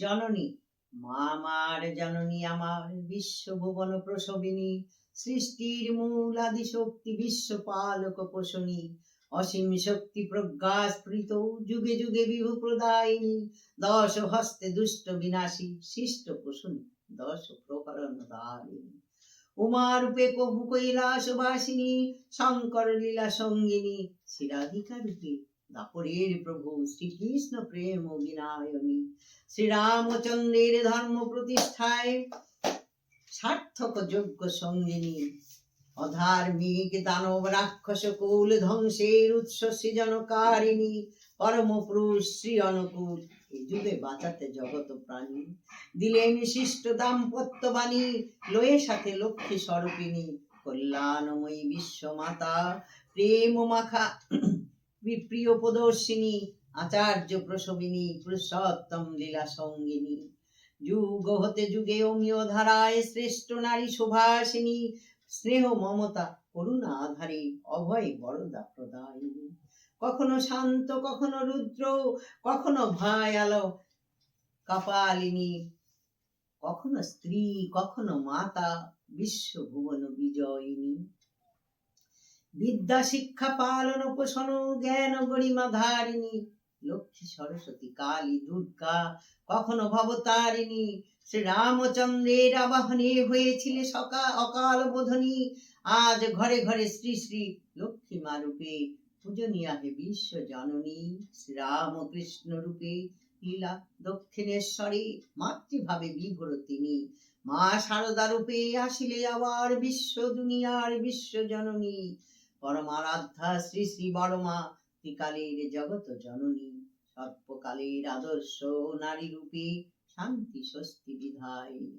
জননী, মা আমার জননী আমার, বিশ্বভুবন প্রসবিনী, সৃষ্টির মূল আদি শক্তি, বিশ্ব পালক পোষণী, অসীম শক্তি প্রজ্ঞা স্ফুরিত, যুগে যুগে বিভু প্রদায়িনী, দশ হস্তে দুষ্ট বিনাশী, শিষ্ট পোষণী, দশ প্রকরণ দারিণী, উমারূপে কভু কৈলাসবাসিনী, শঙ্কর লীলা সঙ্গিনী, শ্রীরাধিকা রূপে দাপরের প্রভু, শ্রীকৃষ্ণ প্রেম বিনায়নী, শ্রীরামচন্দ্রের ধর্ম প্রতিষ্ঠায় সার্থক যজ্ঞ সঙ্গিনী, অধার্মিক দানব রাক্ষস কুল ধ্বংসের উৎস সৃজনকারিণী, পরম পুরুষ শ্রী অনুকূল, এ যুগে বাঁচাতে জগত প্রাণী, দিলেন শিষ্ট দাম্পত্য বাণী, লয়ে সাথে লক্ষ্মী স্বরূপিণী, কল্যাণময়ী বিশ্বমাতা, প্রেম মাখা প্রিয় প্রদর্শিনী, আচার্য প্রসবিনী, পুরুষোত্তম লীলা সঙ্গিনী, যুগ হতে যুগে অমীয় ধারায় শ্রেষ্ঠ নারী সুভাষিনী, স্নেহ মমতা করুণা আধারে অভয় বরদা প্রদায়িনী, কখনো শান্ত কখনো রুদ্র, কখনো ভয়ালো কপালিনী, কখনো স্ত্রী কখনো মাতা, বিশ্বভুবন বিজয়িনী, বিদ্যা শিক্ষা পালন পোষণ জ্ঞান গরিমা ধারিণী, লক্ষ্মী সরস্বতী কালী দুর্গা, কখনো ভবতারিণী, শ্রী রামচন্দ্রের আবাহনে হয়েছিল অকাল বোধনী, আজ ঘরে ঘরে শ্রী শ্রী লক্ষ্মী মা রূপে পূজনীয়া হে বিশ্ব জননী, শ্রীরামকৃষ্ণ রূপে লীলা দক্ষিণেশ্বরে মাতৃভাবে বিভোর তিনি, মা শারদা রূপে আসিলে আবার বিশ্ব দুনিয়ার বিশ্ব জননী, পরমারাধ্যা শ্রী শ্রী বড়মা ত্রিকালের জগত জননী, সর্বকালের আদর্শ নারী রূপে শান্তি স্বস্তি বিধায়।